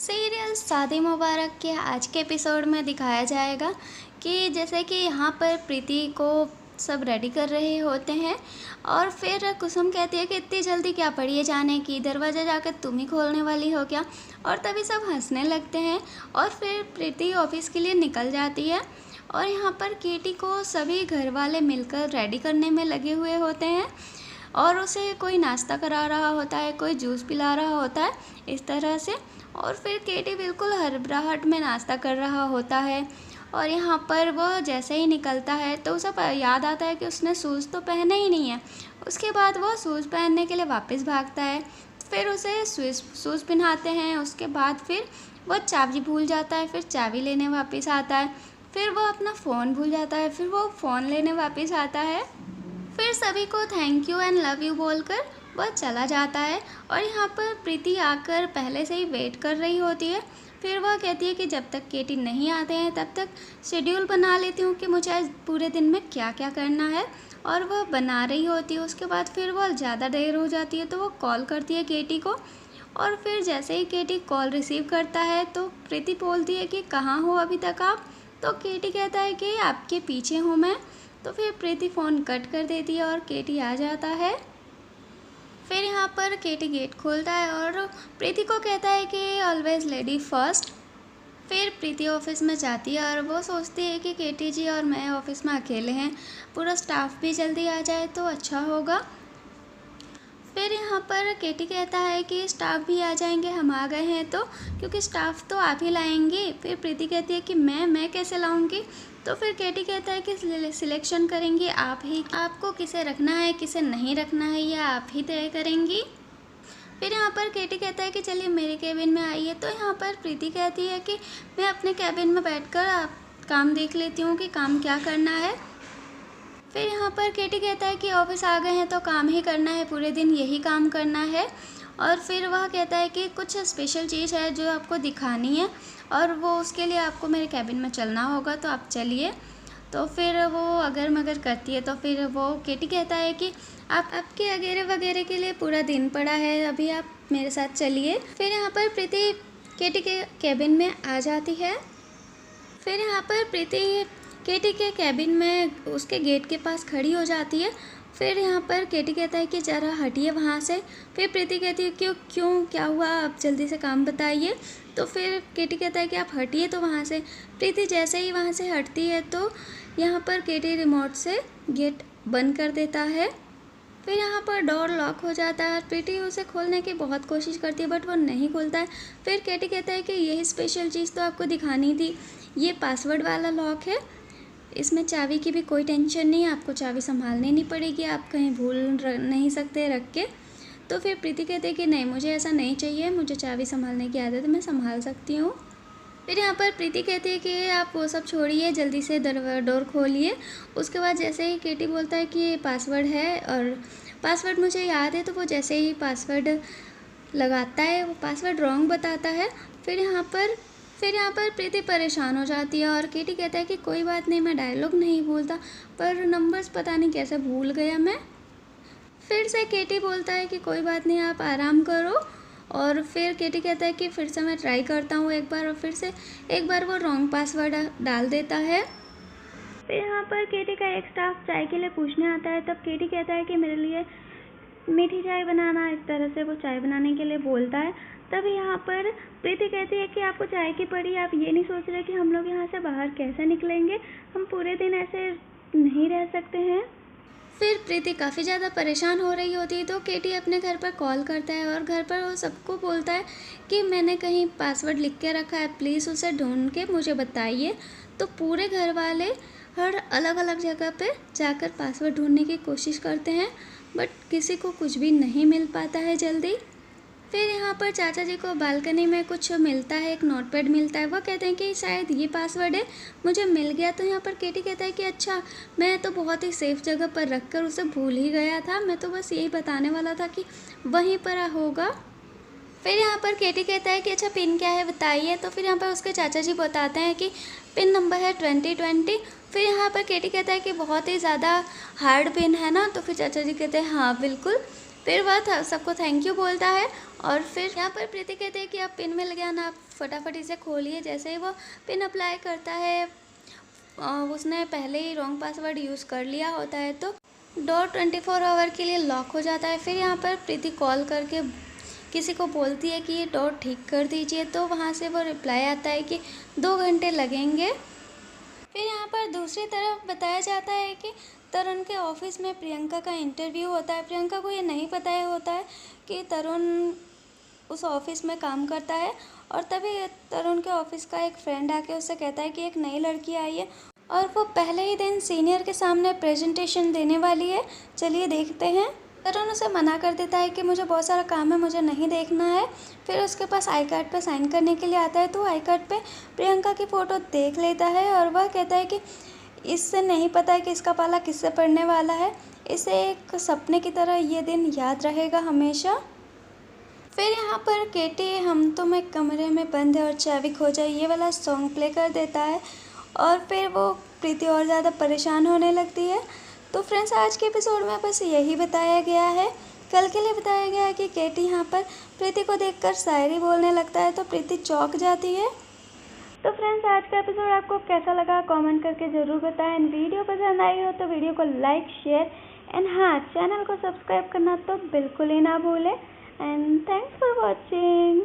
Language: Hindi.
सीरियल शादी मुबारक के आज के एपिसोड में दिखाया जाएगा कि जैसे कि यहाँ पर प्रीति को सब रेडी कर रहे होते हैं और फिर कुसुम कहती है कि इतनी जल्दी क्या पड़ी है जाने की, दरवाज़ा जाकर तुम ही खोलने वाली हो क्या। और तभी सब हंसने लगते हैं और फिर प्रीति ऑफिस के लिए निकल जाती है और यहाँ पर केटी को सभी घर वाले मिलकर रेडी करने में लगे हुए होते हैं और उसे कोई नाश्ता करा रहा होता है, कोई जूस पिला रहा होता है इस तरह से। और फिर केटी बिल्कुल हड़बड़ाहट में नाश्ता कर रहा होता है और यहाँ पर वो जैसे ही निकलता है तो उसे याद आता है कि उसने शूज़ तो पहने ही नहीं है। उसके बाद वो शूज़ पहनने के लिए वापस भागता है, फिर उसे शूज़ पहनाते हैं। उसके बाद फिर वो चाबी भूल जाता है, फिर चाबी लेने वापस आता है। फिर वो अपना फ़ोन भूल जाता है, फिर वो फ़ोन लेने वापस आता है। फिर सभी को thank you and love you बोलकर वह चला जाता है और यहाँ पर प्रीति आकर पहले से ही वेट कर रही होती है। फिर वह कहती है कि जब तक केटी नहीं आते हैं तब तक शेड्यूल बना लेती हूँ कि मुझे आज पूरे दिन में क्या क्या करना है, और वह बना रही होती है। उसके बाद फिर वह ज़्यादा देर हो जाती है तो वो कॉल करती है केटी को और फिर जैसे ही केटी कॉल रिसीव करता है तो प्रीति बोलती है कि कहाँ हो अभी तक आप। तो केटी कहता है कि आपके पीछे हूँ मैं। तो फिर प्रीति फ़ोन कट कर देती है और केटी आ जाता है। फिर यहाँ पर केटी गेट खोलता है और प्रीति को कहता है कि ऑलवेज लेडी फर्स्ट। फिर प्रीति ऑफिस में जाती है और वो सोचती है कि केटी जी और मैं ऑफिस में अकेले हैं, पूरा स्टाफ भी जल्दी आ जाए तो अच्छा होगा। फिर यहाँ पर केटी कहता है कि स्टाफ भी आ जाएंगे, हम आ गए हैं तो, क्योंकि स्टाफ तो आप ही लाएंगे। फिर प्रीति कहती है कि मैं कैसे लाऊंगी। तो फिर केटी कहता है कि सिलेक्शन करेंगी आप ही, आपको किसे रखना है किसे नहीं रखना है ये आप ही तय करेंगी। फिर यहाँ पर केटी कहता है कि चलिए मेरे केबिन में आइए। तो यहाँ पर प्रीति कहती है कि मैं अपने केबिन में बैठकर आप काम देख लेती हूँ कि काम क्या करना है। फिर यहाँ पर केटी कहता है कि ऑफिस आ गए हैं तो काम ही करना है, पूरे दिन यही काम करना है। और फिर वह कहता है कि कुछ स्पेशल चीज़ है जो आपको दिखानी है और वो उसके लिए आपको मेरे कैबिन में चलना होगा, तो आप चलिए। तो फिर वो अगर मगर करती है तो फिर वो केटी कहता है कि आपके वगैरह वगैरह के लिए पूरा दिन पड़ा है, अभी आप मेरे साथ चलिए। फिर यहाँ पर प्रीति केटी के कैबिन में आ जाती है। फिर यहाँ पर प्रीति केटी के कैबिन में उसके गेट के पास खड़ी हो जाती है। फिर यहाँ पर केटी कहता है कि ज़रा हटिए वहाँ से। फिर प्रीति कहती है क्यों क्या हुआ, आप जल्दी से काम बताइए। तो फिर केटी कहता है कि आप हटिए तो वहाँ से। प्रीति जैसे ही वहाँ से हटती है तो यहाँ पर केटी रिमोट से गेट बंद कर देता है। फिर यहाँ पर डोर लॉक हो जाता है। प्रीति उसे खोलने की बहुत कोशिश करती है बट वो नहीं खुलता है। फिर केटी कहता है कि यही स्पेशल चीज़ तो आपको दिखानी थी, ये पासवर्ड वाला लॉक है, इसमें चाबी की भी कोई टेंशन नहीं है, आपको चाबी संभालनी नहीं पड़ेगी, आप कहीं भूल नहीं सकते रख के। तो फिर प्रीति कहते हैं कि नहीं मुझे ऐसा नहीं चाहिए, मुझे चाबी संभालने की आदत है, मैं संभाल सकती हूँ। फिर यहाँ पर प्रीति कहती है कि आप वो सब छोड़िए, जल्दी से डोर खोलिए। उसके बाद जैसे ही केटी बोलता है कि ये पासवर्ड है और पासवर्ड मुझे याद है, तो वो जैसे ही पासवर्ड लगाता है वो पासवर्ड रॉन्ग बताता है। फिर यहाँ पर प्रीति परेशान हो जाती है और केटी कहता है कि कोई बात नहीं, मैं डायलॉग नहीं भूलता पर नंबर्स पता नहीं कैसे भूल गया मैं। फिर से केटी बोलता है कि कोई बात नहीं, आप आराम करो। और फिर केटी कहता है कि फिर से मैं ट्राई करता हूँ एक बार, और फिर से एक बार वो रॉन्ग पासवर्ड डाल देता है। फिर यहाँ पर केटी का एक स्टाफ चाय के लिए पूछने आता है। तब केटी कहता है कि मेरे लिए मीठी चाय बनाना, इस तरह से वो चाय बनाने के लिए बोलता है। तब यहाँ पर प्रीति कहती है कि आपको चाय की पड़ी, आप ये नहीं सोच रहे कि हम लोग यहाँ से बाहर कैसे निकलेंगे, हम पूरे दिन ऐसे नहीं रह सकते हैं। फिर प्रीति काफ़ी ज़्यादा परेशान हो रही होती है तो केटी अपने घर पर कॉल करता है और घर पर वो सबको बोलता है कि मैंने कहीं पासवर्ड लिख के रखा है, प्लीज़ उसे ढूंढ के मुझे बताइए। तो पूरे घर वाले हर अलग अलग जगह पे जाकर पासवर्ड ढूंढने की कोशिश करते हैं बट किसी को कुछ भी नहीं मिल पाता है जल्दी। फिर यहाँ पर चाचा जी को बालकनी में कुछ मिलता है, एक नोटपैड मिलता है। वो कहते हैं कि शायद ये पासवर्ड है, मुझे मिल गया। तो यहाँ पर केटी कहता है कि अच्छा, मैं तो बहुत ही सेफ जगह पर रखकर उसे भूल ही गया था, मैं तो बस यही बताने वाला था कि वहीं पर होगा। फिर यहाँ पर केटी कहता है कि अच्छा पिन क्या है बताइए। तो फिर यहाँ पर उसके चाचा जी बताते हैं कि पिन नंबर है 2020। फिर यहाँ पर केटी कहता है कि बहुत ही ज़्यादा हार्ड पिन है ना। तो फिर चाचा जी कहते हैं हाँ बिल्कुल। फिर वह सबको थैंक यू बोलता है और फिर यहाँ पर प्रीति कहती है कि अब पिन मिल गया ना, आप फटाफट इसे खोलिए। जैसे ही वो पिन अप्लाई करता है, उसने पहले ही रॉन्ग पासवर्ड यूज़ कर लिया होता है, तो डोर 24 आवर के लिए लॉक हो जाता है। फिर यहाँ पर प्रीति कॉल करके किसी को बोलती है कि ये डोर ठीक कर दीजिए, तो वहाँ से वो रिप्लाई आता है कि 2 घंटे लगेंगे। फिर यहाँ पर दूसरी तरफ बताया जाता है कि तरुण के ऑफिस में प्रियंका का इंटरव्यू होता है। प्रियंका को ये नहीं पता होता है कि तरुण उस ऑफिस में काम करता है, और तभी तरुण के ऑफिस का एक फ्रेंड आके उससे कहता है कि एक नई लड़की आई है और वो पहले ही दिन सीनियर के सामने प्रेजेंटेशन देने वाली है, चलिए देखते हैं। तरुण उसे मना कर देता है कि मुझे बहुत सारा काम है, मुझे नहीं देखना है। फिर उसके पास आई कार्ड पे साइन करने के लिए आता है, तो आई कार्ड पे प्रियंका की फ़ोटो देख लेता है और वह कहता है कि इससे नहीं पता है कि इसका पाला किससे पड़ने वाला है, इसे एक सपने की तरह ये दिन याद रहेगा हमेशा। फिर यहाँ पर केटी हम तुम एक कमरे में बंद है और चाबी खो जाए, ये वाला सॉन्ग प्ले कर देता है, और फिर वो प्रीति और ज़्यादा परेशान होने लगती है। तो फ्रेंड्स, आज के एपिसोड में बस यही बताया गया है। कल के लिए बताया गया है कि केटी यहाँ पर प्रीति को देखकर शायरी बोलने लगता है, तो प्रीति चौंक जाती है। तो फ्रेंड्स, आज का एपिसोड आपको कैसा लगा कमेंट करके ज़रूर बताएं। वीडियो पसंद आई हो तो वीडियो को लाइक, शेयर एंड हाँ, चैनल को सब्सक्राइब करना तो बिल्कुल ही ना भूलें। And thanks for watching.